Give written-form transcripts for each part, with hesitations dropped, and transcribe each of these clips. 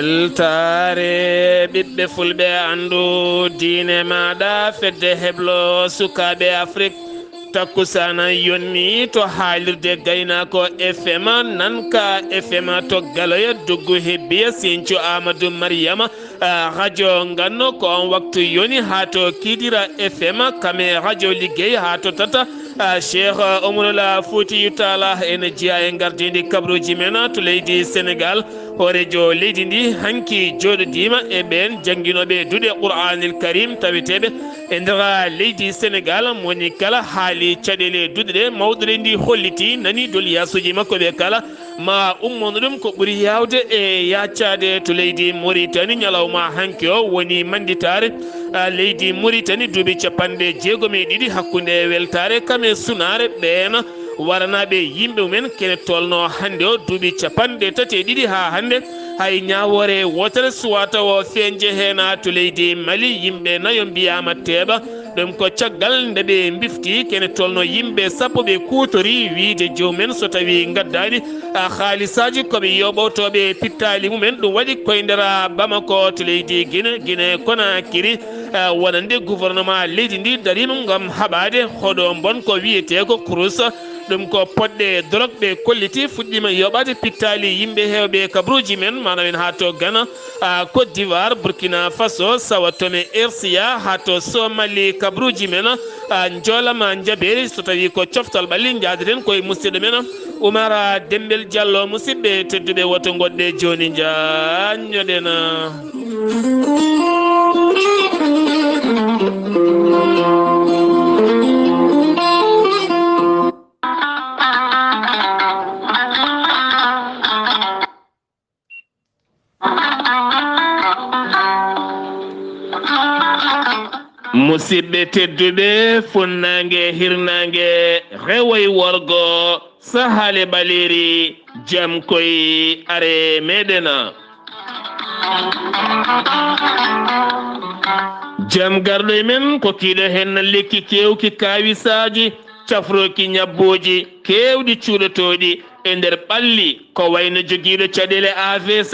weltare ɓiɓɓe fulɓe andu diine maɗa fedde heblo sukaɓe afrique takkusana yonni to haalirde gaynako fm nanka fm to galoya duggu hebbiya sinthio amadou mariama radio ganno ko on waktu yoni ha to kidira fm kame radio liggey ha to tata cheikh oumounoula foutiyou tala ene jeeya e gardidi kabruji men to leydi sénégal horejo leydi ndi hanki joɗodima e ɓen jangguinoɓe duuɗe qur'anil karim taweteɓe e ndera leydi sénégal moni kala haali caɗele duuɗe ɗe mawɗore ndi holliti nani doliyasuji makko ɓe kala ma ummono ɗum ko ɓuuri yawde e yaccade to leydi mauritanie ñalawma hanki o woni manditare leydi mauritanie duuɓi 60 hakkude weltare kame sunare ɓeena waranaɓe yimɓe mumen kene tolno hande o duuɓi 32 ha hande hay ñawore wotere suwata o feñje hena to leydi mali yimɓe nayo mbiyama teeɓa ɗum ko caggal nde ɓe bifti kene tolno yimɓe sappo ɓe kutori wiide jomumen so tawi gaddani haalisaji koɓe yoɓotoɓe pittali mumen ɗum waɗi koye ndera bamako to leydi guine konakiri wonande gouvernement leydi ndi darima gam haɓade hoɗo bon ko wiyete ko krousa ɗum ko poɗɗe drogue ɓe kolliti fuɗɗima yoɓade pittali yimɓe hewɓe kabruji men manam en ha to Ghana Côte d'Ivoire Burkina Faso Sao Tomé RCA ha to Somali kabruji men jolama jaberi so tawi ko coftal ɓalli jaadeten koye musidɗo men Oumara Dembel Diallo musidɓe tedduɓe woto goɗɗe joni jañoɗen musidɓe tedduɓe funnangue hirnangue rewoy worgo sahale ɓaleri jam koye are meɗena jam garɗo e men ko kiiɗo hen lekki kewki kawisaji cafroki ñabboji kewɗi cuuɗotoɗi e nder ɓalli ko wayno joguiɗo caɗele AVC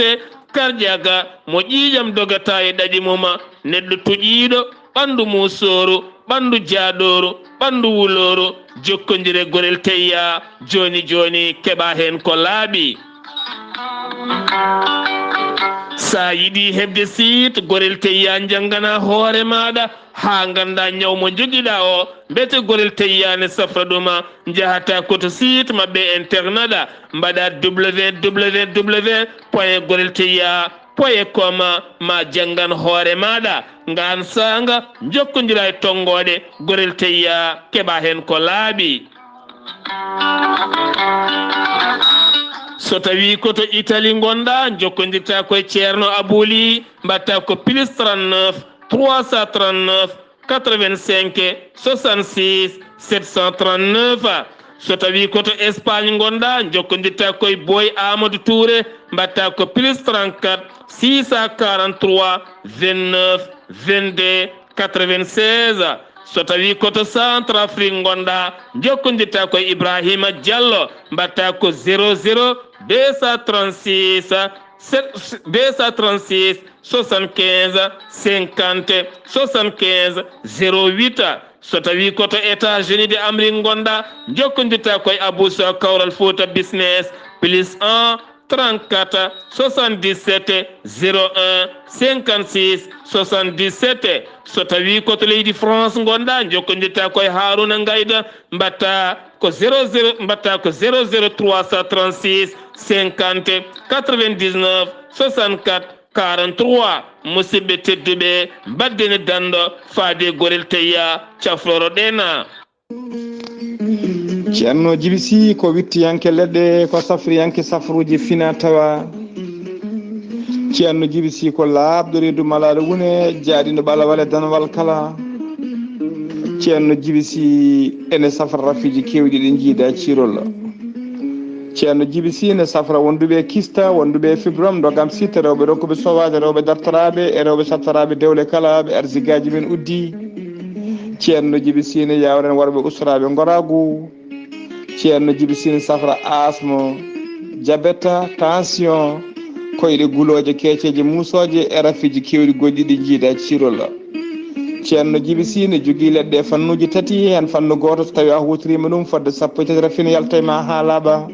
kardiaga mo ƴiƴam dogata e ɗaɗi muma neɗɗo tuƴiɗo ɓandu musoru ɓandu jaaɗoru ɓandu wuloru jokkodire gorel teyya joni joni keɓa hen ko laaɓi sa yiɗi hebde site gorel teyya janggana hoore maɗa ha ganda ñaw mo joguiɗa o mbete gorel teyyane safra ɗuma jahata koto site mabɓe internet mbaɗa www.gorelteyya.com ma janggan hoore maɗa ngan sanga jokkodira e tongoɗe gorel teyya keɓa hen ko laaɓi so tawi koto Italie gonɗa jokkodirta koye ceerno Abouli mbatta ko plus 39 339 85 66 739 so tawi koto Espagne gonɗa jokkodirta koye Boy Amadou Touré mbatta ko plus 34 643 29 22 96 so tawi koto centre Afrique gonɗa jokkodirta koye Ibrahima Diallo mbatta ko 00 236 75 50 75 08 so tawi koto États-Unis de Amérique gonɗa jokkodirta koye Aboussa Kawral Fouta business plus 1 34 77 01 56 77 so tawi koto leydi France gonɗa jokkodirta koye Harouna Ngayda mbatta ko 00 mbatta ko 00 336 50 99 64 43 musidɓe tedduɓe baddene dando faade gorel teyya cafloro ɗena ceerno Djiby Sy ko wittiyanke leɗɗe ko safriyanke safruji fina tawa ceerno Djiby Sy ko laaɓɗo reedu malaɗo wune jaaɗiɗo ɓalawale danwal kala ceerno Djiby Sy ene safra rafiji kewɗi ɗe jiida cirol ceerno Djiby Sy ne safra wonduɓe kista wonduɓe fibrom dogam sitte rewɓe rokkuɓe sowade rewɓe dartoraɓe e rewɓe sattaraɓe dewle kala ɓe arsigaji men uddi ceerno Djiby Sy ne yawren worɓe usraɓe goragu ceerno Djiby Sy ne safra asthme diabète tension koyɗe guloje keeceje musoje e rafiji kewɗi goɗɗi ɗi jiida cirolla ceerno Djiby Sy ne jogui leɗɗe fannuji tati hen fannu goto so tawi a hutorima ɗum fodde sappo e tati rafine yalta e ma ha laaɓa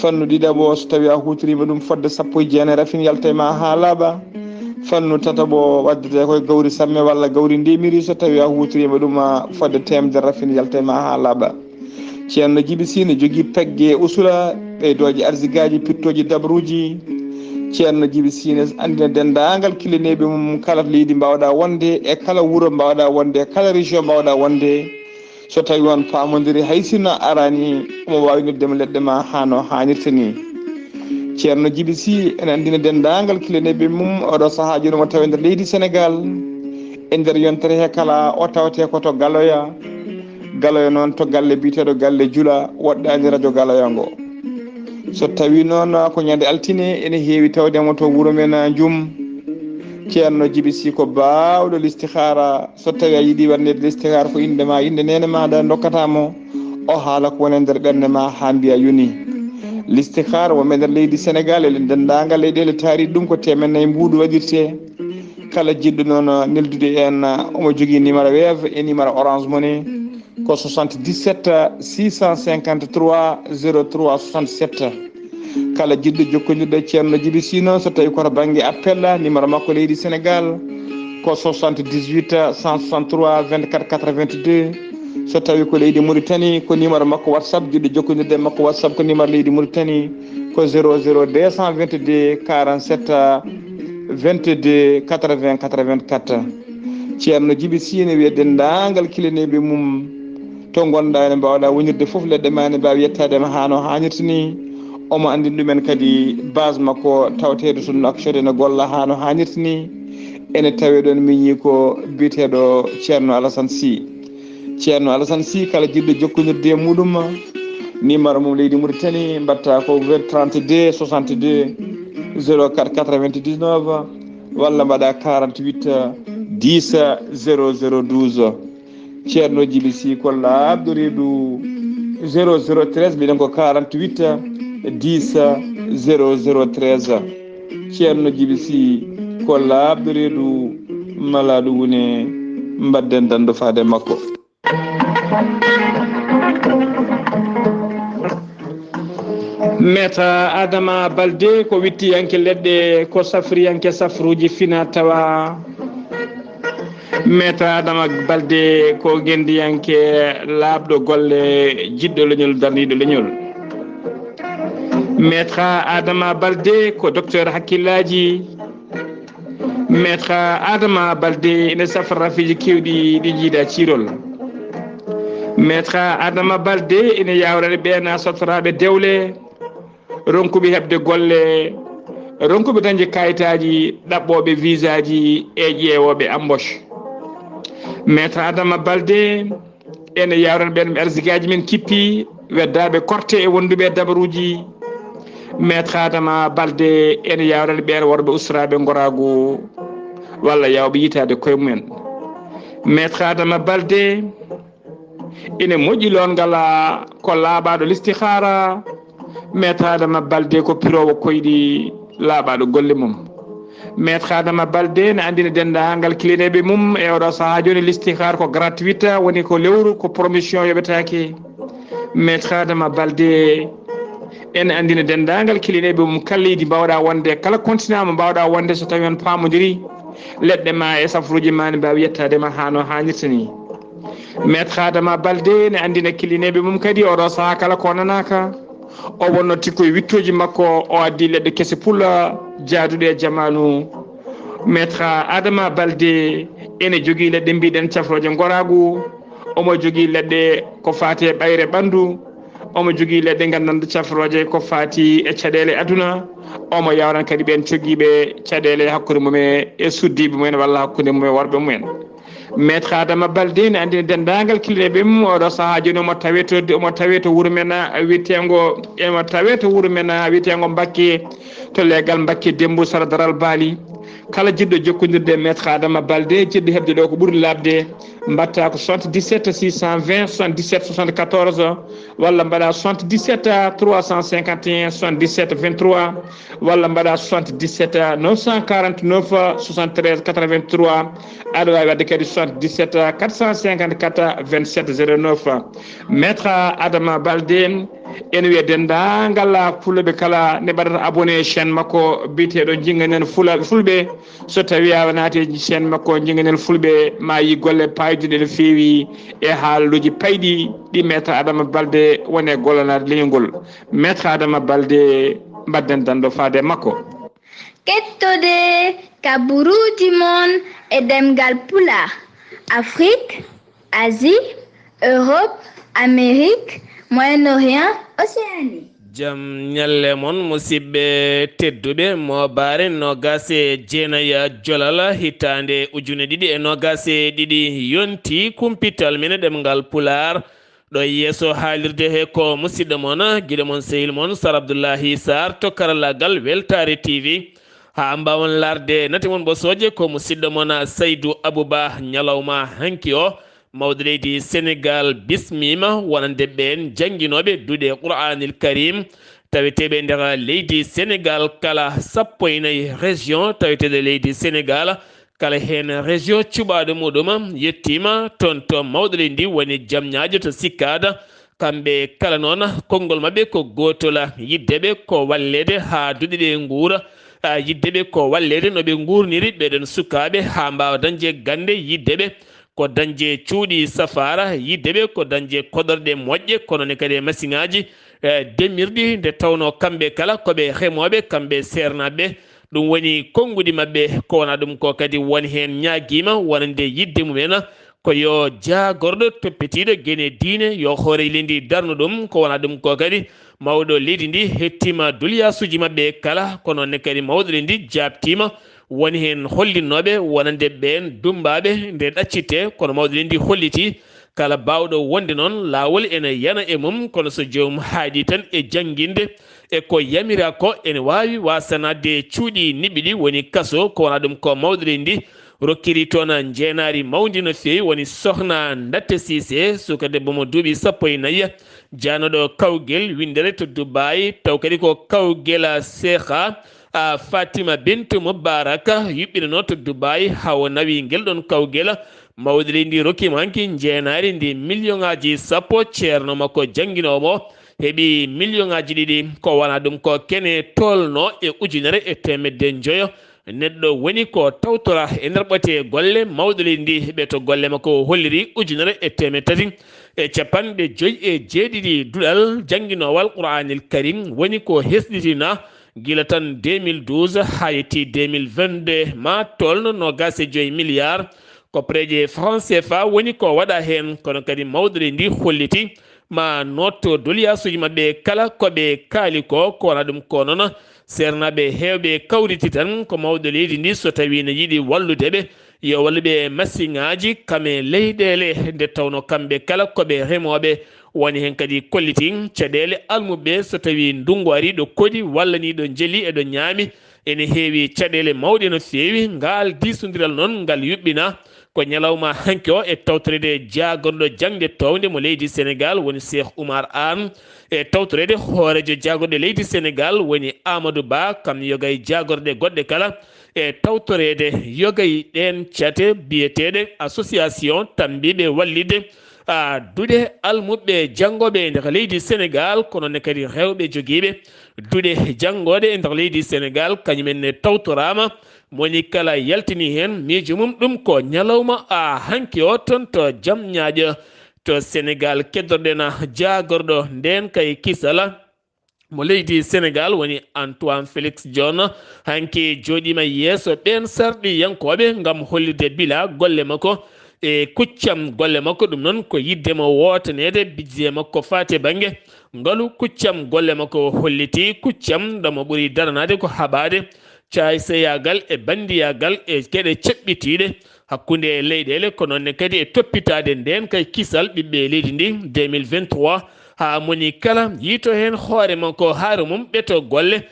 fannu ɗiɗaɓo so tawi a hutorima ɗum fodde sappo e jeenayi rafine yalta e ma ha laaɓa fannu tataɓo waddete koye gawri samme walla gawri ndemiri so tawi a hutorima ɗum fodde temedere rafine yalta e ma ha laaɓa ceerno Djiby Sy ne jogui pegge usula ɓeydoje arsigaji pittoji dabruji ceerno Djiby Sy ne andina dendagal kilineɓe mum kala leydi mbawɗa wonde e kala wuuro mbawɗa wonde e kala région mbawɗa wonde so tawi on pamodiri hay sinno arani omo wawi noddema leɗɗe ma hano hannirta ni ceerno Djiby Sy ene andina dendagal kilineɓe mum oɗo saaha joni mo tawi nder leydi Sénégal e nder yontere he kala o tawte koto galoya noon to galle biteɗo galle Jula woɗɗani radio galoya ngo so tawi noon ko ñande altine ene heewi tawdemo to wuuro men Jum ceerno Djiby Sy ko bawɗo listihara so tawi a yiiɗi wannede listihara ko indema inde nene maɗa dokkatamo o haala ko woni nder ɓerde ma ha mbiya yoni listihara women nder leydi Sénégal ele dendagal leyɗele taari ɗum ko temennayyi mbuuɗu waɗirte kala jiɗɗo noon neldude en omo jogui numéro Wave e numéro Orange Money ko 77 653 03 67 kala jiɗɗo jokkodirɗo ceerno Djiby Sy noon so tawi koto banggue appel numéro makko leydi Sénégal ko 78 163 24 82 so tawi ko leydi Mauritanie ko numéro makko WhatsApp jiɗɗo jokkodirde makko WhatsApp ko numéro leydi Mauritanie ko 00 222 47 22 80 84 ceerno Djiby Sy ne wiya dendagal kilineɓe mum to gonɗa ene mbawɗa wonirde foof leɗɗe ma ne mbawi yettadema hano hannirta ni omo andini ɗumen kadi base makko tawtede to Nouakchott ene golla hano hannirta ni ene tawe ɗon miñi ko biteɗo ceerno Alassane Sy kala jiɗɗo jokkodirde e muɗum numéro mum leydi Mauritanie mbatta ko 32 62 04 99 walla mbaɗa 48 10 0012 ceerno Djiby Sy ko labɗo reedu 0013 mbiɗen ko 48 10 0013 ceerno Djiby Sy ko labɗo reedu malaɗo wune mbadden dando fade makko Meta Adama Balde ko wittiyanke leɗɗe ko safriyanke safruji fina tawa Meta Adama Balde ko gendiyanke labɗo golle jiɗɗo leñol darniɗo leñol Maître Adama Balde ko docteur hakkillaji Maître Adama Balde ene safra rafiji kewɗi ɗi jiida cirol Maître Adama Balde ene yawrani ɓeena sotoraɓe dewle ronkuɓe heɓde golle ronkuɓe dañde kayitaji ɗaɓɓoɓe visa ji e ƴeewoɓe embauche Maître Adama Balde ene yawrani ɓen arsigaji men kippi weddaɓe korte e wonduɓe dabaruji Maître Adama Balde ene yawrani ɓen worɓe usraɓe goragu walla yawɓe yitade koye mumen Maître Adama Balde ene moƴƴi longala ko laaɓaɗo listihara Maître Adama Balde ko pirowo koyɗi laaɓaɗo golle mum Maître Adama Balde ne andina dendagal kilineɓe mum e oɗo saaha joni listihara ko gratuite woni ko lewru ko promotion yoɓetake Maître Adama Balde ene andina dendagal kilineɓe mum kala leydi mbawɗa wonde kala continent mo mbawɗa wonde so tawi on pamodiri leɗɗe ma e safruji ma ne mbawi yettadema hano hannirta ni Maître Adama Balde ne andina kilineɓe mum kadi oɗo saaha kala ko nanaka o wonno tikkoye wittoji makko o addi leɗɗe kese pulla jaaduɗe e jamanu Maître Adama Balde ene jogui leɗɗe mbiɗen cafroje goragu omo jogui leɗɗe ko fati e ɓayre ɓandu omo jogui leɗɗe gandanɗe cafroje ko fati e caɗele aduna omo yawran kadi ɓen cogguiɓe caɗele hakkude mumen e suddiɓe mumen walla hakkude mumen worɓe mumen Maître Adama Balde ne andina dendagal kilineɓe mum oɗo saaha joni omo tawe to wuuro men wiyetego emo tawe to wuuro men wiyetego Mbakke to leggal Mbakke Dembo Sara Daral Baali kala jiɗɗo jokkodirde maître Adama Baldé jiɗɗo hebde ɗo ko ɓuri labde mbatta ko 77 620 77 74 walla mbaɗa 77 351 77 23 walla mbaɗa 77 949 73 83 aɗa wawi wadde kadi 77 454 27 09 maître Adama Baldé ene wiya dendagal fulɓe kala ne mbaɗata abonné chaîne makko biteɗo jinganen fulɓe so tawi a naati chaîne makko jinganen fulɓe ma yi golle payduɗe no feewi e haaluji payɗi ɗi maître Adama Baldé wone gollanade leñol maître Adama Baldé mbadden danɗo faade makko kettode kaburuji mon e ɗemngal pulaar Afrique, Asie, Europe, Amérique, Moyen-Orient, Océanie. jam ñalle mon musidɓe tedduɓe mawbaare nogas e jeenaya jolal hitande ujune ɗiɗi e nogas e ɗiɗi yonti kumpital mine ɗemngal pulaar ɗo yeeso haalirde he ko musidɗo mon guiɗo mon sehil mon Sar Abdullaahi Saar to karallagal Weltare TV ha mbawon larde nati mon ɓosoje ko musidɗo mon Saydou Abouba ñalawma hanki o mawɗo leydi Sénégal bismima wonande ɓen jangguinoɓe duuɗe Qur'anil Karim taweteɓe nder leydi Sénégal kala 14 région taweteɗe leydi Sénégal kala hen région cuɓaɗo muɗum yettima toon to mawɗo leydi ndi woni jamñaji to sikkada kamɓe kala noon konngol mabɓe ko gotol yiddeɓe ko wallede ha duuɗe ɗe guura yiddeɓe ko wallede noɓe gurniri ɓeɗon sukaɓe ha mbawa dañde gande yiddeɓe ko dañde cuuɗi safara yiddeɓe ko dañde koɗorɗe moƴƴe kono ne kadi machine aji demirɗi nde tawno kamɓe kala koɓe remoɓe kamɓe sernaɓe ɗum woni konngudi mabɓe ko wona ɗum ko kadi woni hen ñaguima wonande yidde mumen ko yo jagorɗo toppitiɗo guene diine yo hoore leydi darnu ɗum ko wona ɗum ko kadi mawɗo leydi ndi hettima duliyasuji mabɓe kala kono ne kadi mawɗo leydi ndi jabtima woni hen hollinnoɓe wonande ɓen dumbaɓe nde ɗaccitte kono mawɗo leydi ndi holliti kala bawɗo wonde noon lawol ene yana e mum kono so jomum haaɗi tan e jangguinde e ko yamira ko ene wawi wasanade cuuɗi niɓɓi ɗi woni kaso ko wona ɗum ko mawɗo leydi ndi rokkiri toon jeenari mawdi no fewi woni sohna Ndatte Cissé suka debbo mo duuɓi 14 janoɗo kawguel windere to Dubai taw kadi ko kawguel Seekha Fatima Bintou Moubaraka yuɓɓinano to Dubai hawo nawi guel ɗon kawguel mawɗo leydi ndi rokkima hanki jeenari ndi million ngaji 10 ceerno makko jangguinomo heeɓi million ngaji ɗiɗi ko wona ɗum ko kene tolno e ujunere e temedde joyo neɗɗo woni ko tawtora e nder ɓote golle mawɗo leydi ndi ɓe to golle makko holliri ujunere e temed tati e capanɗe joyyi e jeeɗiɗi duɗal jangguinowal Qur'anil Karim woni ko hesɗitina gila tan 2012 ha yetti 2022 ma tolno 25 milliards kopreje franc CFA woni ko waɗa hen kono kadi mawɗo leydi ndi holliti ma notto doliyasuji mabɓe kala koɓe kaali ko wona ɗum ko noon sernaɓe hewɓe kawriti tan ko mawɗo leydi ndi so tawi ne yiiɗi walludeɓe yo walluɓe machine aji kame leyɗele nde tawno kamɓe kala koɓe remoɓe woni hen kadi kolliti caɗele almuɓe so tawi ndungu ari ɗo koɗi walla ni ɗo jeeli eɗo ñaami ene heewi caɗele mawɗe no fewi ngal disodiral noon ngal yuɓɓina ko ñalawma hanki o e tawtorede jagorɗo jangde towde mo leydi Sénégal woni Cheikh Oumar Anne e tawtorede hoorejo jagorɗe leydi Sénégal woni Amadou Ba kam yogay jagorɗe goɗɗe kala e tawtorede yogay ɗen cate biyeteɗe association tambiɓe wallide duuɗe almuɓɓe jangoɓe nder leydi Sénégal kono ne kadi rewɓe joguiɓe duuɗe jangoɗe e nder leydi Sénégal kañumen ne tawtorama moni kala yaltini hen miijo mum ɗum ko ñalawma hanki o toon to jamñaƴo to Sénégal keddorɗen jagorɗo nden kay kisala mo leydi Sénégal woni Antoine Félix Diome hanki joɗima yeeso ɓen sarɗi yankoɓe gam hollirde bila golle makko e kuccam golle makko ɗum noon ko yiddemo wotanede bijje makko fate banggue ngalu kuccam golle makko holliti kuccam ɗamo ɓuuri daranade ko haɓade caysayagal e bandiyagal e gueɗe ceɓɓitiɗe hakkude leyɗele ko noonne kadi e toppitade nden kay kisal ɓiɓɓe leydi ndi 2023 ha moni kala yito hen hoore makko haare mum ɓeto golle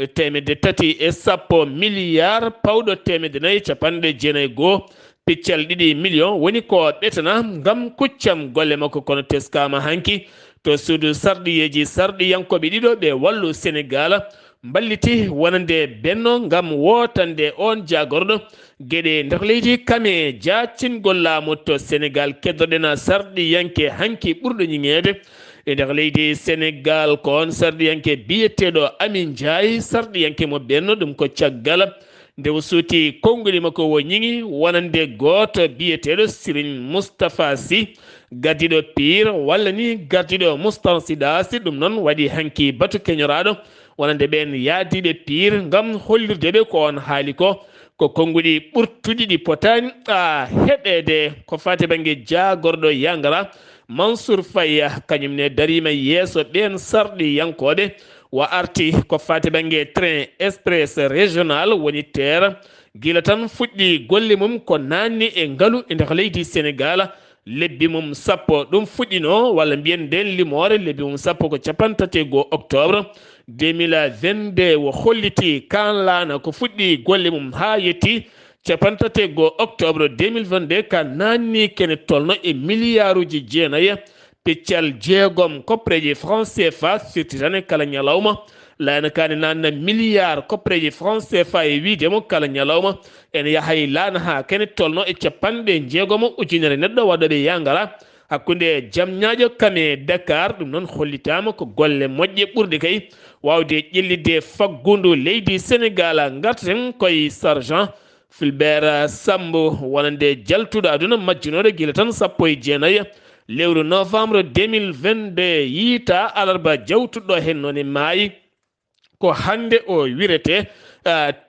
temedde tati e sappo milliard pawɗo temedde nayyi capanɗe jeenayyi goho piccal ɗiɗi million woni ko ɓetana ngam kuccam golle makko kono teskama hanki to suudu sarɗiyeji sarɗiyankoɓe ɗiɗo ɓe wallu Sénégal balliti wonande benno ngam wotande on jagorɗo gueɗe nder leydi kame jacingol laamu to Sénégal keddoɗen sarɗiyanke hanki ɓurɗo ñiŋede e nder leydi Sénégal ko on sarɗiyanke biyeteɗo Amin Ndiaye sarɗiyanke mo benno ɗum ko caggal nde o suuti konnguli makko wo ñiŋi wonande goto biyeteɗo Serigne Moustapha Sy gardiɗo Pire walla ni gardiɗo Moustarchida Sy ɗum noon waɗi hanki batu keñoraɗo wonande ɓen yaadiɓe Pire ngam hollirdeɓe ko on haali ko konnguli ɓurtuɗi ɗi potani heɗede ko fati banggue jagorɗo Yangara Mansour Faye kañumne darima yeeso ɓen sarɗiyankoɓe wa arti ko fati banggue train express régional woni TER gila tan fuɗɗi golle mum ko nanni e ngaalu e nder leydi Sénégal lebbi mum sappo ɗum fuɗɗino walla mbiyen nden limore lebbi mum sappo ko 31 octobre 2022 wo holliti kan laana ko fuɗɗi golle mum ha yetti 31 octobre 2022 ka nanni kene tolno e milliarduji jeenayyi piccal jeegom koppreji franc CFA firtitane kala ñalawma laana kani nanna milliard koppreji franc CFA e wiidemo kala ñalawma ene yahay laana ha kene tolno e capanɗe jeegomo ujunere neɗɗo waɗoɓe Yangara hakkunde jamñaƴo kame Dakar ɗum noon hollitama ko golle moƴƴe ɓurde kay wawde ƴellidde faggudu leydi Sénégal gartaten koye sergent Fulbert Sambou wonande jaltuɗo aduna majjunoɗo gila tan sappo e jeenayyi lewru novembre 2022 yiita alarba jawtuɗo hen noon e maayi ko hande o wirete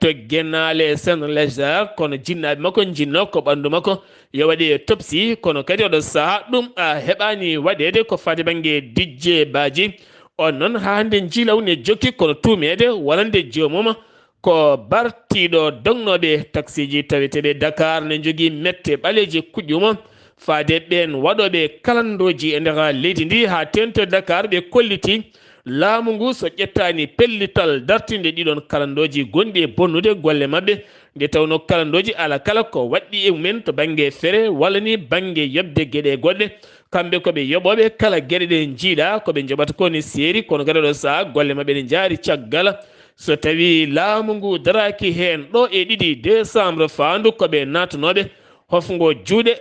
to Guénale Saint-Léger kono jinnaɓe makko jinno ko ɓandu makko yo waɗi topsi kono kadi oɗo saaha ɗum heɓani waɗede ko fati banggue Didier Badji on noon ha hande jiilaw ne jokki kono tumede wonande jomum ko bartiɗo dognoɓe taxi ji taweteɓe Dakar ne jogui mette ɓaleji kuƴƴuma faade ɓen waɗoɓe kalandoji e nder leydi ndi ha tento Dakar ɓe kolliti laamu ngu so ƴettani pellital dartinde ɗiɗon kalandoji gonɗi e bonnude golle mabɓe nde tawno kalandoji ala kala ko waɗɗi e mumen to banggue feere walla ni banggue yobde gueɗe goɗɗe kamɓe koɓe yoɓoɓe kala gueɗe ɗe jiiɗa koɓe joɓata ko ni seeri kono kadi ɗo saaha golle mabɓe ne jaari caggal so tawi laamu ngu daraki hen ɗo e 2 décembre fandu koɓe natanoɓe hofgo juuɗe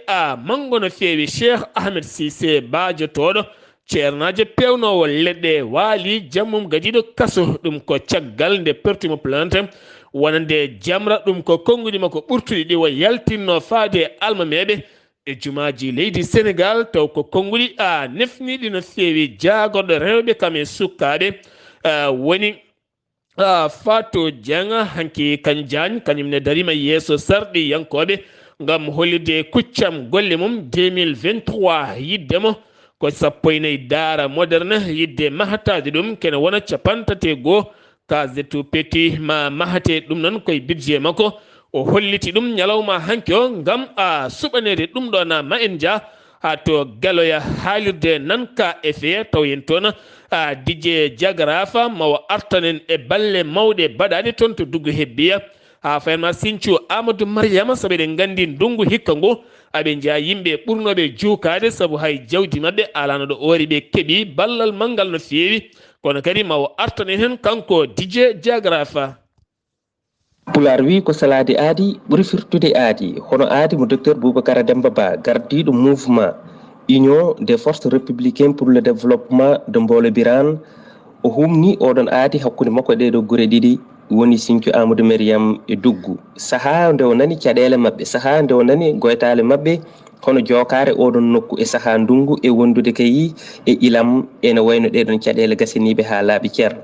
mango no feewi Cheikh Ahmed Cissé baajotoɗo ceernajo pewnowo leɗɗe waali jammum gadiɗo kaso ɗum ko caggal nde pertimo plante wonande jamra ɗum ko konngudi makko ɓurtuɗi ɗi o yaltinno faade almameɓe e jumaji leydi Sénégal taw ko konngudi nefniɗi no feewi jagorɗo rewɓe kame sukkaɓe woni Fatou Dieng hanki kan Diagne kañumne darima yeeso sarɗiyankoɓe ngam hollirde kuccam golle mum 2023 yiddemo ko sappo e nayyi daara moderne yidde mahatade ɗum kene wona 31 case tout petit ma mahate ɗum noon koye budget makko o holliti ɗum ñalawma hanki o ngam suɓanede ɗum ɗon ma en dia ha to galoya haalirde nanka e feye taw yen toon Didier Diagrafa mawo artanen e balle mawɗe baɗaɗe toon to duggo hebbiya ha fayanma Sinthiou Amadou Mariama saabu eɗen gandi ndungu hikka ngu aɓe jeeya yimɓe ɓurnoɓe juukade saabu hay jawdi mabɓe alano ɗo oori ɓe keeɓi ballal manggal no feewi kono kadi mawo artanen hen kanko Didier Diagrafa. Pulaar wi ko salade aadi ɓuri firtude aadi hono aadi mo docteur Boubacara Demba Ba gardiɗo mouvement Union des forces républicaines pour le développement de Mbolo Birane o humni oɗon aadi hakkude makko ɗeɗo guure ɗiɗi woni Sinthiou Amadou Mariam e Duggu saha nde o nani caɗele mabɓe saha nde o nani goytale mabɓe hono jokare oɗon nokku e saha ndungu e wondude kayi e ilam ene wayno ɗeɗon caɗele gasaniɓe ha laaɓi ceerno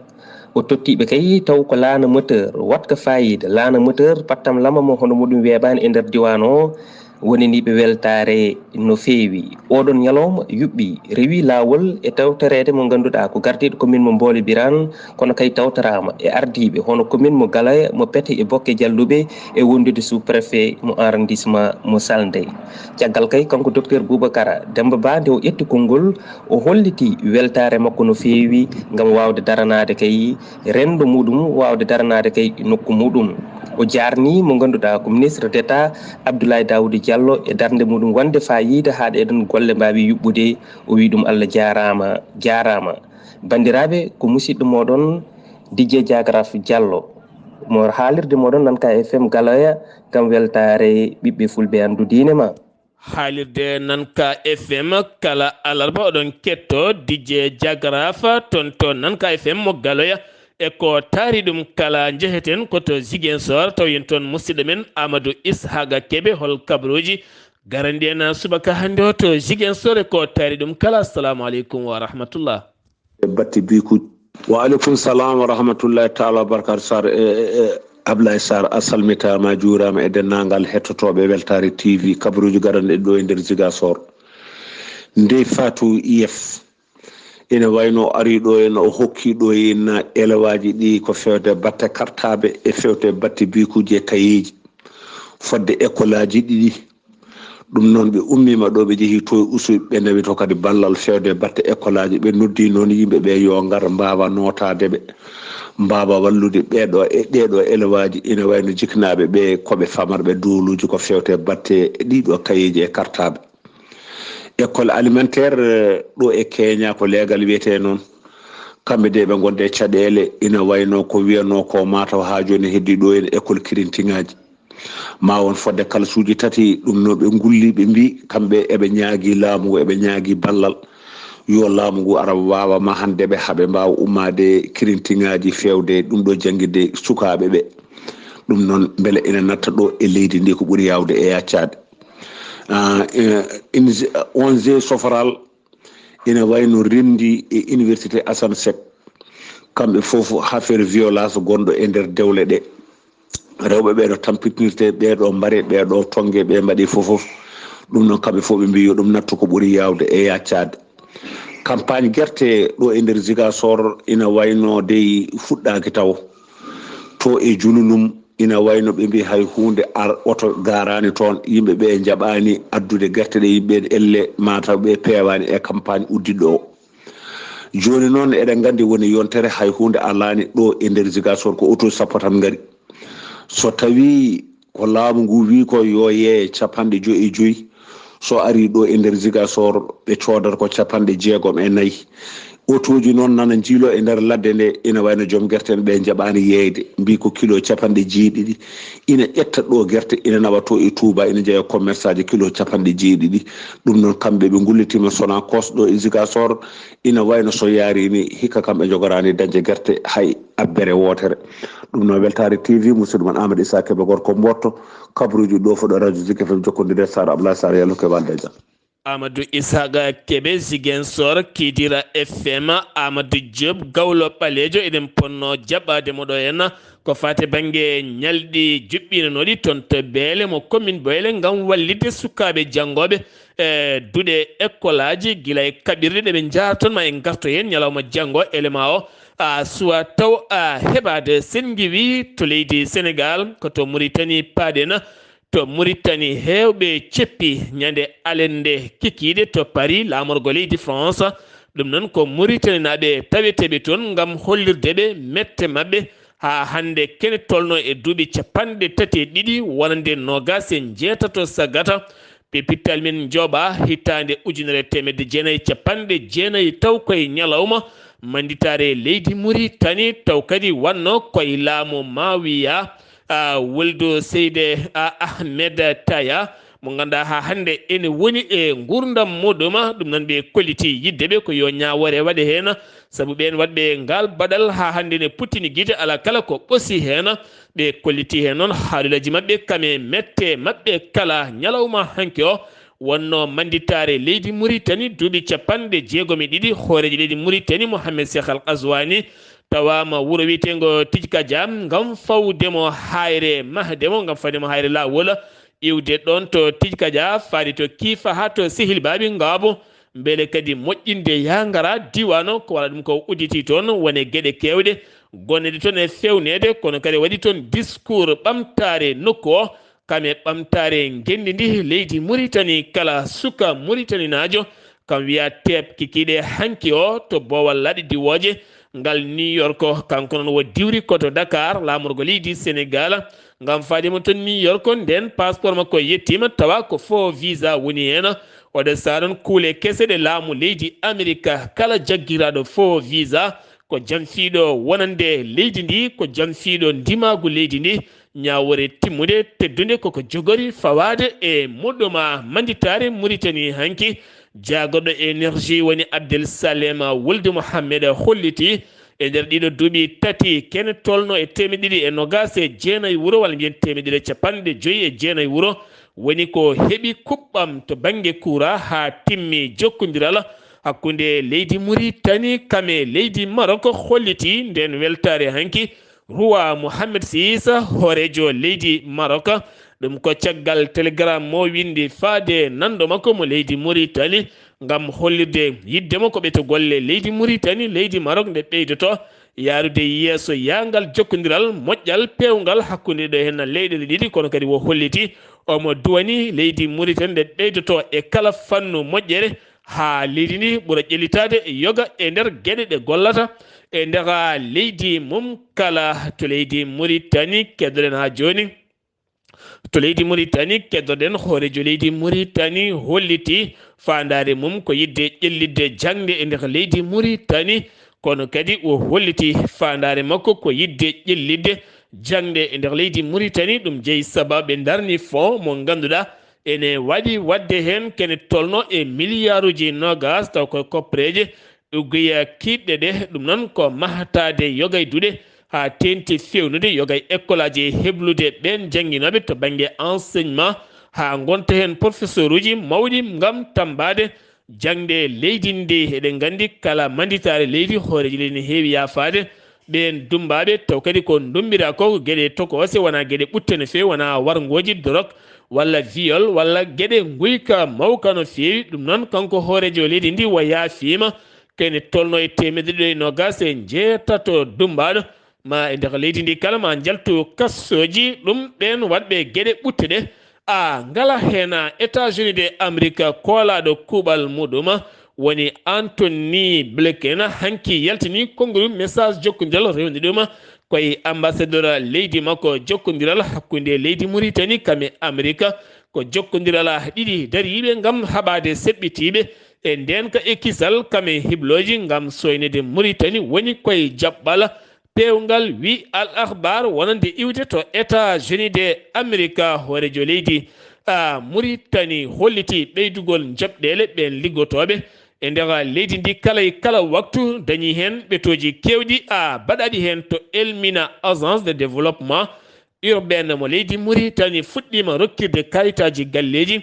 o tottiɓe kayi taw ko laana moteur watka fayida laana moteur pattam lama mo hono muɗum weeɓani e nder diwan o woniniɓe weltare no feewi. Oɗon ñalawma yuɓɓi rewi lawol e tawtorede mo ganduɗa ko gardiɗo commune mo Mboole Birane kono kay tawtorama e ardiɓe hono commune mo Galaya mo Pete e Bokke Jalluɓe e wondude sous préfet mo arrondissement mo Saldé. Caggal kay kanko docteur Boubacara Demba Ba nde o ƴetti konngol o holliti weltare makko no feewi gam wawde daranade kay rendo muɗum wawde daranade kay nokku muɗum. O jarni mo ganduɗa ko ministre d' état Abdoulaye Diallo e darde muɗum wonde fayida haɗa eɗen golle mbawi yuɓɓude o wi ɗum Allah jarama bandiraɓe ko musidɗo moɗon Dj Diagraf Diallo mo haalirde moɗon Nanka FM Galaya kam weltare ɓiɓɓe fulɓe andu diine ma. haalirde Nanka FM kala alarba oɗon ketto Dj Diagraf toon to Nanka FM mo Galaya e ko taari ɗum kala jeheten koto Ziguinchor taw yen toon musidɗo men Amadou Ishaga Kebe hol kabaruji garandi en subaka hande o to Ziguinchor e ko taari ɗum kala. assalamu aleykum wa rahmatullah. batti biku wa aleykum salam wa rahmatullahi taala wa barakatu Sar Abdullaahi Saar a salmitama a juurama e dennangal hettotoɓe weltare TV kabaruji garanɗe ɗo e nder Ziguinchor nde Fatou IF ene wayno ari ɗo en o hokki ɗo en élewaji ɗi ko fewde batte kartaɓe e fewte batte bikuji e kayeji fodde école aji ɗiɗi ɗum noon ɓe ummima ɗo ɓe jeehi to e usuɓe ɓe nawi to kadi ballal fewde batte école aji ɓe noddi noon yimɓeɓe yo ngar mbawa notadeɓe mbawa wallude ɓeɗo e ɗeɗo élewaji ene wayno jiknaɓe ɓe koɓe famarɓe duuluji ko fewte batte ɗiɗo kayeji e kartaɓe. École alimentaire ɗo e Kenya ko leegal wiyete noon kamɓe de ɓe gonde caɗele ina wayno ko wiyano ko mataw ha joni heddi ɗo en école kirintiŋaji ma won fodde kalsuji tati ɗum no ɓe gulli ɓe mbi kamɓe eɓe ñaagui laamu ngu eɓe ñaagui ballal yo laamu ngu ara wawa ma hande ɓe haaɓe mbawa ummade kirintiŋaji fewde ɗum ɗo jangguide sukaɓe ɓe ɗum noon beele ina natta ɗo e leydi ndi ko ɓuuri yawde e yaccade. 11 sofral ina wayno rendi e université Assane Seck kamɓe foof affaire violence gonɗo e nder dewle ɗe rewɓe ɓeɗo tampinirte ɓeɗo mbare ɓeɗo tongue ɓe mbaɗi foof ɗum noon kamɓe fof ɓe mbi yo ɗum nattu ko ɓuuri yawde e yaccade. Campagne guerte ɗo e nder Ziguinchor ina wayno dey fuɗɗaki taw to e jululum ina wayno ɓe mbi hay hunde oto garani toon yimɓeɓe jaɓani addude guerte ɗe yimɓe elle mataw ɓe pewani e campagne uddiɗo o joni noon eɗen gandi woni yontere hay hunde alani ɗo e nder Ziguinchor ko auto sappo tan gari so tawi ko laamu ngu wi ko yo yeeye 55 so ari ɗo e nder Ziguinchor ɓe codata ko 64 autoji noon nana jiilo e nder ladde nde ina wayno joom guerte en ɓe jaɓani yeyde mbi ko kilo 50 ina ƴetta ɗo guerte ina nawa to e Touba ina jeeya commerce aji kilo 50 ɗum noon kamɓe ɓe gullitima sona kosɗo e Ziguinchor ina wayno so yarini hikka kamɓe jogorani dañde guerte hay abbere wotere ɗum noon weltare TV musidɗo mon Amadou Issa Kebe gorko motto kabaruji ɗo foɗo radio Zik FM jokkodire Sar Abdoulaye Saar yallo ke walde jam. Amadou Ishaga Kebe Ziguinchor Kidira FM Amadou Diop gawlo ɓalejo eɗen ponno jaɓɓade moɗo henna ko fate banggue ñalɗi juɓɓinanoɗi toon to Beele mo commune Boyle gam wallide sukaɓe janggoɓe e duuɗe école aji guila e kaɓirɗe ɗeɓe jara ma en garto hen ñalawma janggo élément o suwa taw heɓade sen giwi to leydi Sénégal koto Mauritanie paaɗena to Mauritanie hewɓe ceppi ñande alende kikiɗe to Paris lamorgo leydi France ɗum noon ko Mauritanie naɓe taweteɓe toon gam hollirdeɓe mette mabɓe ha hande kene tolno e duuɓi 32 wonande nogas e jeetato sagata pepittal men jooɓa hitande 1990 taw koye ñalawma manditare leydi Mauritanie taw kadi wanno koye laamu Mawiya woldo Seyde Ahmed Taya mo ganduɗa ha hande ene woni e gurdam muɗuma ɗum noon ɓe kolliti yiddeɓe ko yo ñawore waɗe hen saabu ɓen wadɓe ngal baɗal ha hande ne puttini guide ala kala ko ɓoosi hen ɓe kolliti hen noon haalullaji mabɓe kame mette mabɓe kala ñalawma hanki o wonno manditare leydi Mauritanie duuɓi 62 hooreji leydi Mauritanie Mouhamed Cheikh Al Qazwani tawama wuuro wiyetego Tijka Jam gam fawdemo hayre mahdemo gam fawdemo hayre lawol iwde ɗon to tijkaja faadi to kiifa ha to sihil baabi ngaabo mbele kadi moƴƴinde yangara diwano ko wala ɗum ko udditi toon wone gueɗe kewɗe gonnede toon e fewnede kono kadi waɗi toon discours ɓamtare nokku o kam e ɓamtare gendi ndi leydi Mauritanie kala suka Mauritanie najo kam wiya teeb kikiɗe hanki o to bowal laaɗi diwoje ngal New York kanko noon wo diwri koto Dakar lamorgo leydi Sénégal ngam faadimo toon New York nden passeport makko yettima tawa ko faux visa woni hen oɗo saɗon kuule kese ɗe laamu leydi Amérique kala jagguiraɗo faux visa ko jamfiɗo wonande leydi ndi ko jamfiɗo ndimagu leydi ndi ñawore timmude teddude koko jogori fawade e moɗɗoma manditare Mauritanie hanki jagoɗo énergie woni Abdel Salem Wulde Mohammed holliti e nder ɗiɗo duuɓi tati kene tolno e 2029 wuro walla mbiyen 150 wuro woni ko heɓi kuɓɓam to banggue coura ha timmi jokkodiral hakkude leydi Mauritanie kame leydi Maroc holliti nden weltare hanki Roi Mohammed VI horejo leydi Maroc ɗum ko caggal télégramme mo windi faade nanɗo makko mo leydi Mauritanie ngam hollirde yiddemo ko ɓeto golle leydi Mauritanie leydi Maroc nde ɓeydoto yarude yeeso yangal jokkodiral moƴƴal pewgal hakkude ɗo hen leyɗele ɗiɗi kono kadi wo holliti omo duwani leydi Mauritanie nde ɓeydoto e kala fannu moƴƴere ha leydi ndi ɓuura ƴellitade yoga e nder gueɗe ɗe gollata e nder leydi mum kala to leydi Mauritanie keddoɗen ha joni to leydi Mauritanie keddoɗen hoorejo leydi Mauritanie holliti fandare mum ko yidde ƴellidde jangde e nder leydi Mauritanie kono kadi o holliti fandare makko ko yidde ƴellidde jangde e nder leydi Mauritanie ɗum jeeyi sababu ɓe darni fond mo ganduɗa ene waɗi wadde hen kene tolno e milliard uji nogas taw koye koppareje uggoya kiɗɗe ɗe ɗum noon ko mahatade yogay duɗe ha tenti fewnude yogay école aji heblude ɓen jangguinoɓe to banggue enseignement ha gonta hen professeur uji mawɗi gam tambade jangde leydi ndi eɗen gandi kala manditare leydi hooreji leydi ne heewi yafade ɓen dumbaɓe taw kadi ko dumbira ko gueɗe tokose wona gueɗe ɓutte no fewi wona wargoji dorog walla viol walla gueɗe guyka mawka no fewi ɗum noon kanko hoorejo leydi ndi wo yaafima kene tolno e 129 dumbaɗo ma e nder leydi ndi kala ma jaltu kassoji ɗum ɓen wadɓe gueɗe ɓutte ɗe ngala hen États-Unis de Amérique koolaɗo kuuɓal muɗum woni Anthony Blinken hanki yaltini konngol message jokkodiral rewni ɗum koye ambassadeur leydi makko jokkodiral hakkude leydi Mauritanie kame Amérique ko jokkodiral ɗiɗi dariɓe gam haɓade seɓɓitiɓe e nden ka ekkisal kame hibloji gam soynede Mauritanie woni koye jaɓɓal pewgal wi al akhbar wonande iwde to États-Unis de Amérique hoorejo leydi Mauritanie holliti ɓeydugol jaɓɗele ɓen liggotoɓe e nder leydi ndi kala e kala waktu dañi hen ɓetoji kewɗi baɗaɗi hen to Elmina agence de développement urbaine mo leydi Mauritanie fuɗɗima rokkirde kayitaji galleji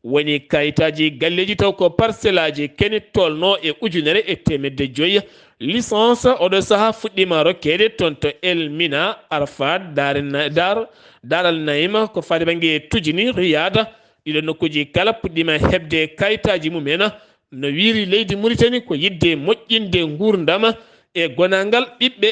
woni kayitaji galleji taw ko parcelle aji kene tolno e 1,500 licence oɗo saaha fuɗɗima rokkede toon to Elmina Arfat daral Naima ko fade banggue tujini Riyada ɗiɗo nokkuji kala puɗɗima hebde kayitaji mumen no wiiri leydi Mauritanie ko yidde moƴƴinde gurdama e gonangal ɓiɓɓe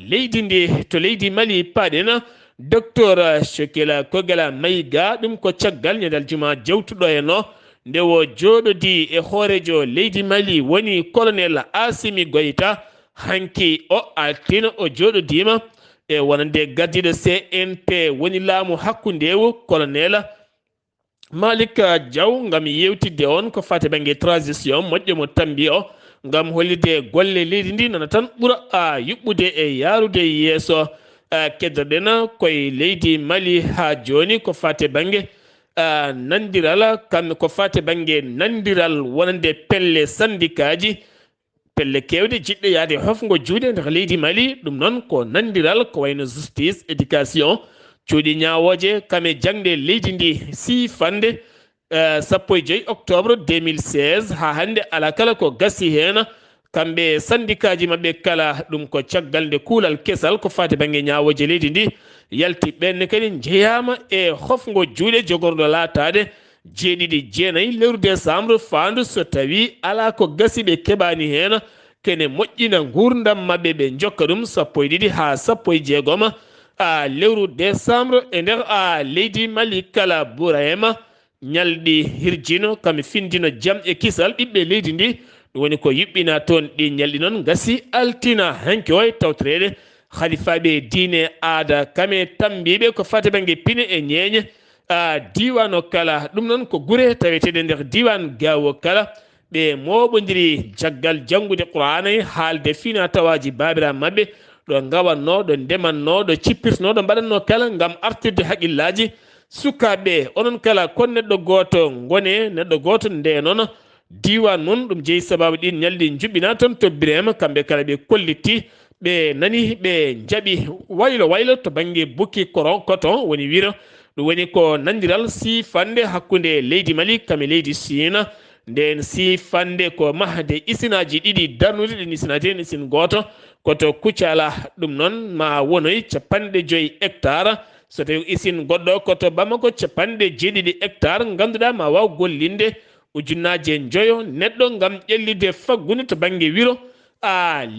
leydi ndi to leydi Mali paɗen docteur Chekela Kogela Mayiga ɗum ko caggal ñandal juma jewtuɗo henno nde wo jooɗodi e hoorejo leydi Mali woni colonel Assimi Goïta hanki o altino o jooɗodima e wonande gardiɗo CNP woni laamu hakkundewo colonel Malik Diaw ngam yewtidde on ko fate banggue transition moƴƴo mo tambi o ngam hollide golle leydi ndi nana tan ɓuura yuɓɓude e yarude yeeso keddoɗen koye leydi Mali ha joni ko fate banggue nandiral kamɓe ko fate banggue nandiral wonande pelle syndicat ji pelle kewde jiɗɗo yaade hofgo juuɗe nder leydi Mali ɗum noon ko nandiral ko wayno justice éducation cuuɗi ñawoje kame jangde leydi ndi sifande 15 octobre 2016 ha hande ala kala ko gasi hen kamɓe sandikaji maɓɓe kala ɗum ko caggal nde kuulal kesal ko fati banggue ñawoje leydi ndi yalti ɓenne kadi jeeyama e hofgo juuɗe jogorɗo laatade 7-9 lewru décembre fandu so tawi ala ko gasi ɓe keɓani hen kene moƴƴina gurdam maɓɓe ɓe jokka ɗum 12 ha 16 lewru décembre e nder leydi Mali kala Bourahima ñalɗi hirjino kami findino jaam e kisal ɓiɓɓe leydi ndi ɗum woni ko yuɓɓina toon ɗi ñalɗi noon gasi altina hanki o e tawtorede halifaɓe diine aada kame tambiɓe ko fati banggue pine e ñeeñe diwan o kala ɗum noon ko guure taweteɗe nder diwan gawo kala ɓe moɓodiri caggal janggude qur'ana haalde fina tawaji babiraɓe mabɓe ɗo gawanno ɗo ndemanno ɗo cippirtno ɗo mbaɗanno kala gam artirde haqqillaji sukaɓe onon kala kon neɗɗo goto gone neɗɗo goto nde noon diwan mum ɗum jeeyi sababu ɗin ñalɗi juɓɓina toon to birema kamɓe kala ɓe kollitti ɓe nani ɓe jaaɓi waylo to banggue bukki coton woni wiro ɗum woni ko nandiral sifande hakkude leydi Mali kame leydi Sina nden sifande ko mahde isinaji ɗiɗi darnude ɗen isinaji en isin goto koto Kucala ɗum noon ma wonoy 50 hectares so tawi isin goɗɗo koto Bamako 70 hectares ganduɗa ma waw gollinde ujunnaje 5 neɗɗo gam ƴellide faggude to banggue wiro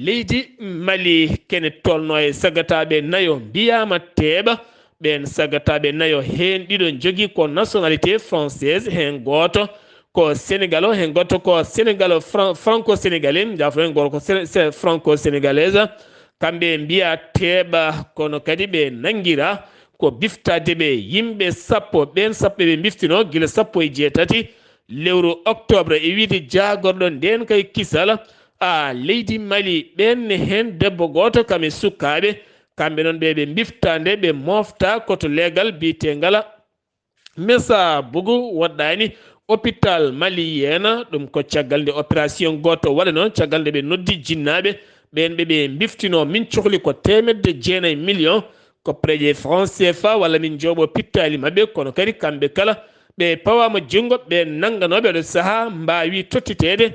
leydi Mali kene tolno e sagataɓe nayo mbiyama teeɓa ɓen sagataɓe nayo hen ɗiɗo jogui ko nationalité française hen goto ko Sénégal hen goto ko Sénégal franco sénégalais jafo hen goto ko franco sénégalaise kamɓe mbiya teeɓa kono kadi ɓe nanguira ko biftade ɓe yimɓe 10 ɓen 10 ɓe biftino guila 18 lewru octobre e wiide jagorɗo nden kay kisal leydi Mali ɓenne hen debbo goto kame sukkaɓe kamɓe noon ɓe biftande ɓe mofta koto leegal biyetengal Messa Bougou waɗɗani hôpital maliyena ɗum ko caggal nde opération goto waɗa noon caggal nde ɓe noddi jinnaɓe ɓen ɓe biftino min cohli ko 9 millions ko préje franc CFA walla min jooɓo pittali mabɓe kono kadi kamɓe kala ɓe pawama junggo ɓe nangganoɓe ɗo saaha mbawi tottitede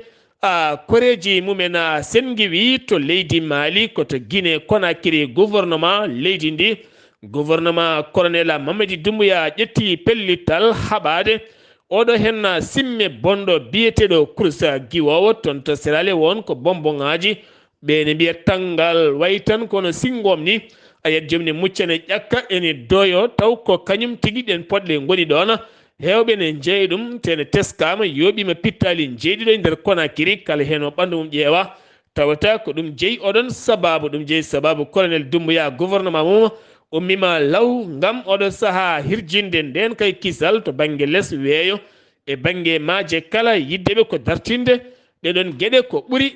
koreji mumen sengiwi to leydi Mali koto Guinée Conakry gouvernement leydi ndi gouvernement colonel Mamadi Doumbouya ƴetti pellital haɓade oɗo hen simme bonɗo biyeteɗo kursa giwowo toon to serale won ko bonbongaji ɓene mbiya tangal way tan kono singom ni ayat jomni muccane ƴakka ene doyo taw ko kañum tigui ɗen poɗɗe goni ɗon hewɓe ne jeeyi ɗum tene teskama yoɓima pittali jeeɗiɗo e nder Conakry kala hen o ɓandu mum ƴeewa tawata ko ɗum jeeyi oɗon sababu ɗum jeeyi sababu colonel Doumbouya gouvernement mum ummima law gam oɗo saaha hirjinde nden kay kisal to banggue less weeyo e banggue maaje kala yiddeɓe ko dartinde ɗeɗon gueɗe ko ɓuuri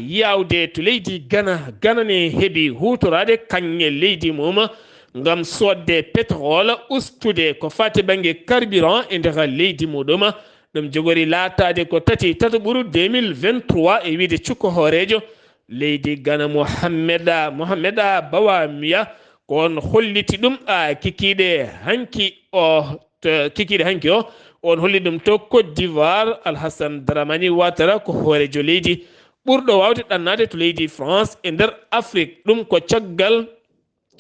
yawde to leydi Gana ne heeɓi hutorade kanŋe leydi mum gam sodde pétrole ustude ko fati banggue carburant e nder leydi muɗum ɗum jogori laatade ko tati ɓuru 2023 e wiide cukko hoorejo leydi Gana Mohamed Bawa Miya ko on holliti ɗum kikiɗe hanki o on holli ɗum to Côte d'Ivoire Alhassane Dramani Ouattara ko hoorejo leydi ɓurɗo wawde ɗannade to leydi France e nder Afrique ɗum ko caggal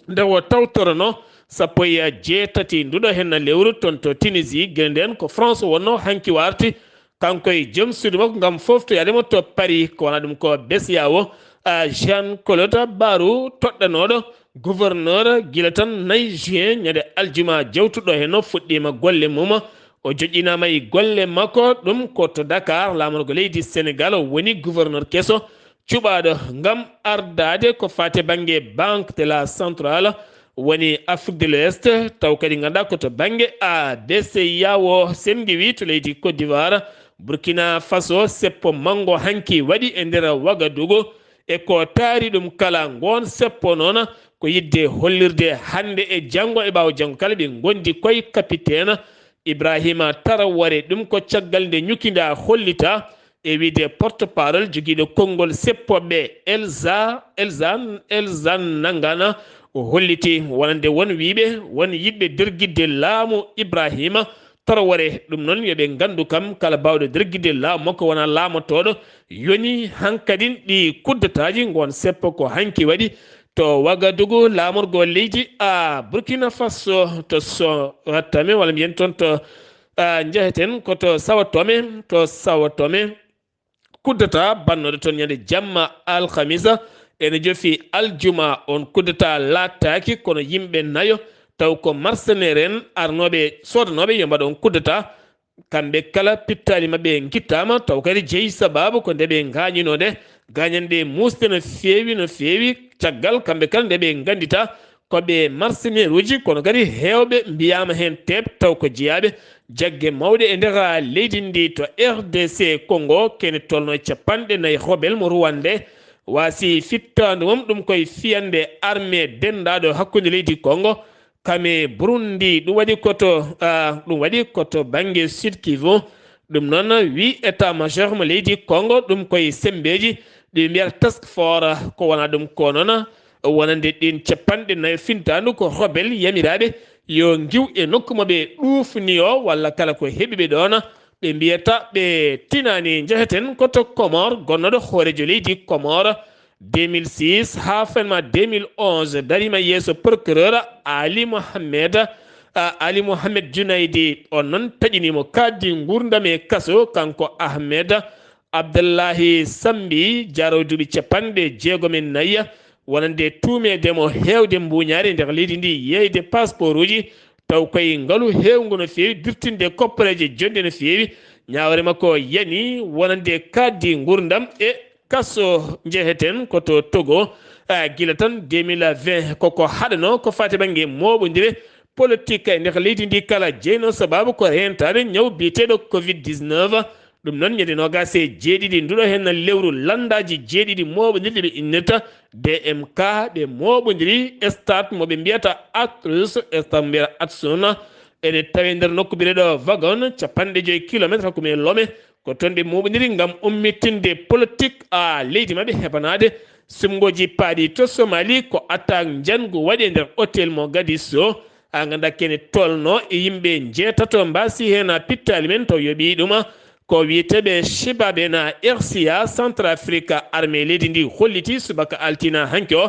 nde o tawtorano 18 nduɗo hen lewru toon to Tunisie guel nden ko France wonno hanki warti kanko e joom suudu makko gam foftoyademo to Paris ko wona ɗum ko Bessia o Jean Claude Barou toɗɗanoɗo gouverneur guila tan 4 juin ñande aljuma jawtuɗo hen o fuɗɗima golle mum o joƴƴinama e golle makko ɗum ko to Dakar laamugo leydi Sénégal o woni gouverneur kesso cuɓaɗo gam ardade ko fate banggue banque de la centrale woni Afrique de l'Ouest taw kadi ganduɗa koto banggue BCEAO o sengiwi to leydi Côte d'Ivoire Burkina Faso seppo mango hanki waɗi e nder Ouagadougou e ko taari ɗum kala gon seppo noon ko yidde hollirde hande e janggo e ɓawo janggo kala ɓe gondi koye capitaine Ibrahima Taraware ɗum ko caggal nde ñukinda hollita e wiide porte parole joguiɗo konngol seppoɓe Elzan Nangana o holliti wonande won wiɓe won yiɗɓe derguidde laamu Ibrahima Traoré ɗum noon yoɓe gandu kam kala bawɗo derguide laamu makko wona laamotoɗo yoni hankadin ɗi kuddataji gon seppo ko hanki waɗi to Wagadugu lamorgo leydi Burkina Faso to Sowatame walla mbiyen toon to jeheten koto Sawatome kuddata bannode toon ñande jamma alhamisa ene jofi aljuma on kuddata lattaki kono yimɓe nayo taw ko mercenaire en arnoɓe sodanoɓe yo mbaɗa on kuddata kamɓe kala pittali mabɓe guittama taw kadi jeeyi sababu ko ndeɓe gañinode gañande musde no feewi caggal kamɓe kala ndeɓe gandita koɓe mercenaire uji kono kadi hewɓe mbiyama hen teb taw ko jeeyaɓe jagge mawɗe e nder leydi ndi to RDC Congo kene tolno 4 hobel mo Rwanda wasi fittande mum ɗum koye fiyande armée dendaɗo hakkude leydi Congo kame Burundi ɗum waɗi koto banggue Sud Kivu ɗum noon wi état major mo leydi Congo ɗum koye sembeji ɗi mbiyata task force ko wona ɗum ko noon wonande ɗin 4 fintandu ko rebel yamiraɓe yo giw e nokku moɓe ɗufni o walla kala ko heeɓiɓe ɗon ɓe mbiyata ɓe tinani jeheten koto Comore gonnoɗo hoorejo leydi Comore 2006 ha fanma 2011 darima yeeso procureur Ali Mohamed Junaydi on noon taƴinimo kaddi gurdam e kaso kanko Ahmed Abdullaahi Sambi jaro duuɓi 64 wonande tumedemo hewde mbuñaari nder leydi ndi yeyde passeport uji taw koye ngalu hewgu no feewi dirtinde koppareje jonde no feewi ñawre makko yani wonande kaddi gurdam e kaso jeheten koto Togo gila tan 2020 koko haɗano ko fati banggue moɓodire politique e nder leydi ndi kala jeyno sababu ko rentade ñaw biyeteɗo covid-19 ɗum noon ñande nogase jeeɗiɗi nduɗo hen lewru landaji jeeɗiɗi moɓodirɗi ɓe innirta DMK ɓe moɓodiri stade moɓe mbiyata actus stade mbiyata atsun ene tawi nder nokku bireɗo wagon 50 kilométre hakkume Lome ko toon ɓe moɓodiri gam ummitinde politique leydi mabɓe heɓanade sumgoji paaɗi to Somalie ko attaque jangu waɗi e nder hôtel Mogadiscio ganda kene tolno e yimɓe jeetato mbasi hen pittali men taw yooɓi ɗum ko wiyeteɓe shibaɓe na RCA Centrafrique armée leydi ndi holliti subaka altina hanki o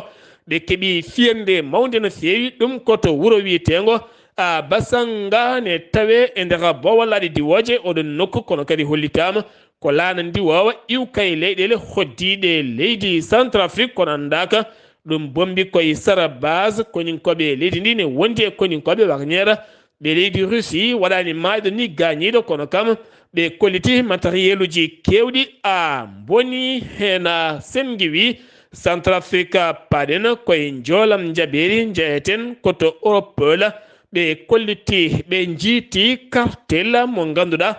ɓe keeɓi fiyande mawde no feewi ɗum koto wuuro wiyetengo Basanga ne tawe e nder bowallaɗe diwoje oɗon nokku kono kadi hollitama ko laana ndiwowa iwkay leyɗele hoddiɗe leydi Centrafrique kono andaka ɗum bombi koye sara base koñinkoɓe leydi ndi ne wondi e koñinkoɓe wakñera ɓe leydi Russie waɗani mayɗo ni gañiɗo kono kam ɓe kolliti matériel uji kewɗi boni hen semgi wi Centrafrique paɗen koye jolam jaɓeri jeyeten koto Europe ɓe kolliti ɓe jiiti cartel mo ganduɗa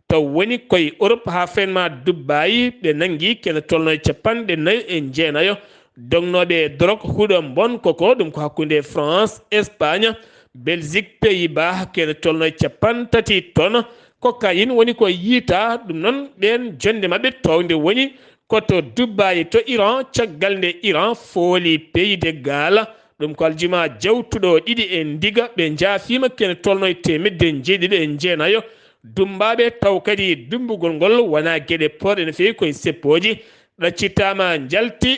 taw woni koye Europe ha fenma Dubai ɓe nangi kene tolno 49 dognoɓe drogue huuɗo bon koko ɗum ko hakkude France Espagne Belgique Pays-Bas kene tolno 30 tonnes cocaïne woni ko yiita ɗum noon ɓen jonde mabɓe towde woni koto Dubai to Iran caggal nde Iran fooli pays de Galles ɗum ko aljuma jawtuɗo ɗiɗi e ndiga ɓe jaafima kene tolno 109 dumbaɓe taw kadi dumbugol ngol wona gueɗe porɗe no fewi koye seppoji ɗaccitama jalti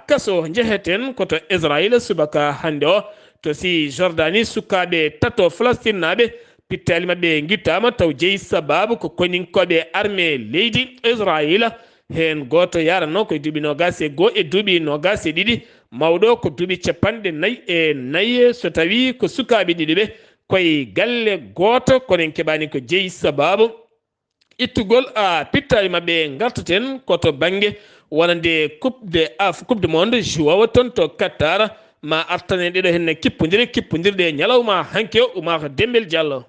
kaso jeheten koto Israël subaka hande o to si Jordanie sukaɓe tato Palestine naɓe pittali mabɓe guittama taw jeeyi sababu ko koninkoɓe armée leydi Israël hen goto yarano koye duuɓi 21 e duuɓi 22 mawɗo ko duuɓi 44 so tawi ko sukaɓe ɗiɗi ɓe koye galle goto konen keɓani ko jeeyi sababu ittugol pittali mabɓe gartaten koto banggue wonande coupe du monde jowawa toon to Qatar ma artanen ɗeɗo hen kippodirɗe ñalawma hanke o Oumar Dembel Diallo.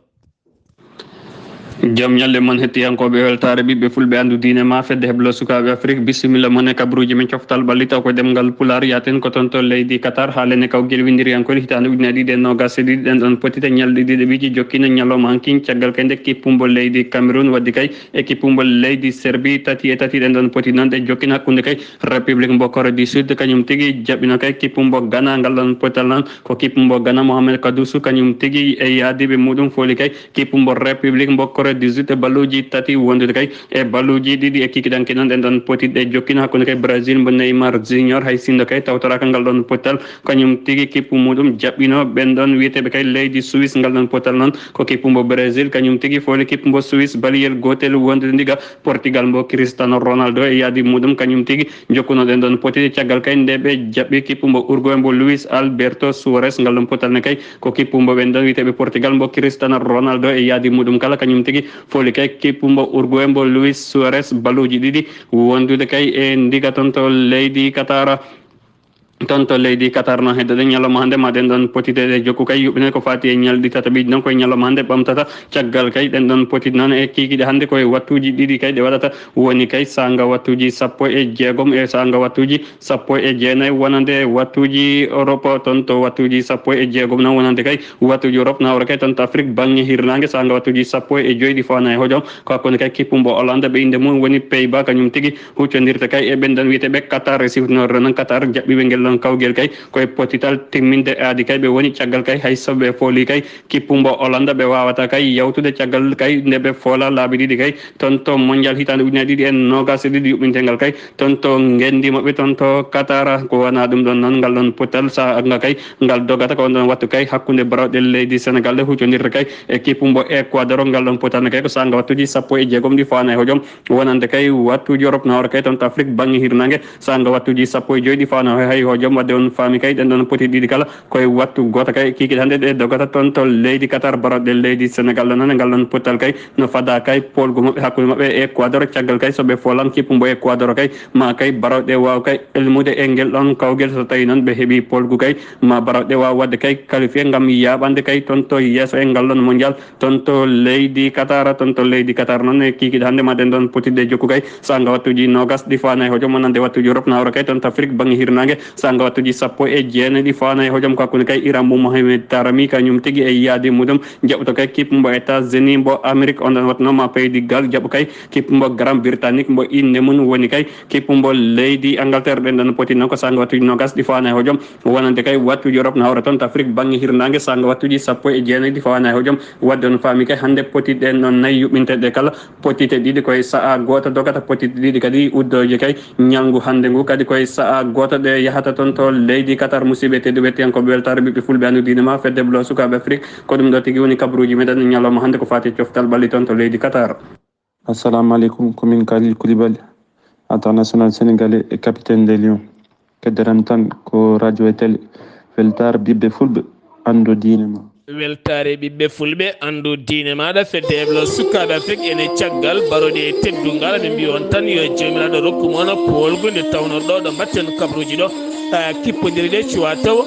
jam ñalle mon hettiyankoɓe weltare ɓiɓɓe fulɓe andu diine ma fedde heblo sukaɓe afrique bisimilla mon e kabruji men coftal balli taw ko ɗemngal pulaar yaten ko toon to leydi qatar haalene kaw guelwidiriyankoli hitande ujune ɗiɗi e nogas e ɗiɗi ɗen ɗon potite ñalɗe ɗiɗi ɓiiji jokkina ñalawma hankin caggal kay nde kippumbo leydi cameroun waddi kay e kippumbo leydi serbie tati e tati ɗen ɗon poti noon ɗe jokkina hakkude kay république mbo corée du sud kañum tigui jaɓɓino kay kippumbo ghana ngal ɗon potal noon ko kippumbo ghana mohamed kadoussou kañum tigui e yaadiɓe muɗum fooli kay kippumbo république mbo corée 18 balluji tati wondude kay e balluji ɗiɗi e kikiɗanke noon ɗen ɗon potiɗe jokkino hakkude kay brésil mbo neymar junior hay sindo kay tawtoraka ngal ɗon potal kañum tigui kippu muɗum jaɓɓino ɓen ɗon wiyeteɓe kay leydi suisse ngal ɗon potal noon ko kippu mbo brésil kañum tigui foli kippu mbo suisse baliyel gotel wondude ndiga portugal mbo cristiano ronaldo e yaadi muɗum kañum tigui jokkuno ɗen ɗon potide caggal kay nde ɓe jaɓɓi kippu mbo uruguay mbo louis alberto suarez ngal ɗon potal ne kay ko kippu mbo ɓen ɗon wiyeteɓe portugal mbo cristiano ronaldo e yaadi muɗum kala kañum tigui foli kay kippu mbo uruguay mbo louis suarez balluji ɗiɗi wondude kay e ndiga toon to leydi qatar toon to leydi qatar noon heddoɗe ñalawma hannde ma ɗen ɗon potiteɗe jokku kay yuɓɓinen ko fati e ñalɗi tata ɓiiji noon koye ñalawma hannde ɓamtata caggal kay ɗen ɗon potide noon e kikiɗe hannde koye wattuji ɗiɗi kay ɗe waɗata woni kay sanga wattuji 16 e sanga wattuji 19 wonande wattuji europe toon to wattuji 16 noon wonande kay wattuji europe nawra kay toon to afrique banggue hirnangue sanga wattuji 15 ɗi fana e hojom ko hakkude kay kippumbo hollande ɓe inde mum woni pays bas kañum tigui huccodirta kay e ɓen ɗon wiyeteɓe qatar e siftinorde noon qatar jaɓɓiɓe ngel ɗon kawguel kay koye potital timminde aadi kay ɓe woni caggal kay hay soɓe fooli kay kippumbo hollande ɓe wawata kay yawtude caggal kay nde ɓe foola laabi ɗiɗi kay toon to mondial hitande ujune ɗiɗi e nogas e ɗiɗi yuɓɓintegal kay toon to gendimoɓe toon to qatar ko wona ɗum ɗon noon ngal ɗon potal sa nga kay ngal dogata ko on ɗon wattu kay hakkude barawɗe leydi sénégal ɗe huccodirta kay e kippumbo équador ngal ɗon potal ne kay ko sanga wattuji 16 ɗi fana e hojom wonande kay wattuji europe nawra kay toon to afrique banggue hirnangue sanga wattuji 15 ɗi fana hay hojom wadde on faami kay ɗen ɗon poti ɗiɗi kala koye wattu goto kay kikiɗe hannde ɗe dogata toon to leydi qatar baroɗe leydi sénégal ɗo noon e ngal ɗon pottal kay no fada kay polgu maɓɓe hakkude maɓɓe e équador caggal kay soɓe foolan kippumbo équador kay ma kay barawɗe waw kay elmude e ngel ɗon kawguel so tawi noon ɓe heeɓi polgu kay ma barawɗe waw wadde kay qualifié gam yaɓande kay toon to yesso e ngal ɗon mondial toon to leydi qatar noon e kikiɗe hannde ma ɗen ɗon potiɗe jokku kay sanga wattuji nogas ɗi fana e hojom wonande wattuji europe nawra kay toon to afrique banggue hirnangue sanga wattuji 19 ɗi fana e hojom ko hakkude kay iran mo mohamed tarami kañum tigui e yaadi muɗum jaɓɓoto kay kippumbo états unis mbo amérique on ɗon watnoma pays du gal jaɓɓo kay kippumbo grande britannique mbo inde mum woni kay kippumbo leydi angleterre ɗen ɗon poti noon ko sanga wattuji nogas ɗi fana e hojom wonande kay wattuji europe nawra toon to afrique banggue hirnangue sanga wattuji 19 ɗi fana e hojom wadde on faami kay hannde potiɗen noon nayyi yuɓɓinteɗe kala potite ɗiɗi koye saaha goto dogata potite ɗiɗi kadi uddoje kay ñalngu hannde ngu kadi koye saaha goto ɗe yahata toon to leydi qatar musidɓe tedduɓe hettiyankoɓe weltare ɓiɓɓe fulɓe andu diine ma fedde blo sukaɓe afrique ko ɗum ɗo tigui woni kabruji meɗen ñalawma hannde ko fati coftal balli toon to leydi qatar. assalamu aleykum komin kalil koulibaly international sénégalais et capitaine des lions kedderam tan ko radio e télé weltare ɓiɓɓe fulɓe andu diine ma weltare ɓiɓɓe fulɓe andu diine maɗa fedde heblo sukaɓe afrique ene caggal baroɗe teddungal ɓe mbi on tan yo jomiraɗo rokku moon polgu nde tawnoɗo ɗo mbatten kabruji ɗo kippodirde cuwa taw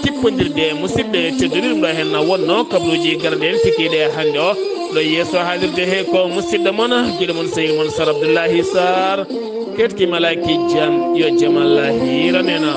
kippodirde musidɓe tedduɗi ɗum ɗo hen wonno kabruji garɗen pikiɗe hannde o ɗo yesso haalirde he ko musidɗo moon guiɗo moon sehil moon sar Abdullaahi Saar ketki malaki jam yo jaam Allah hiranena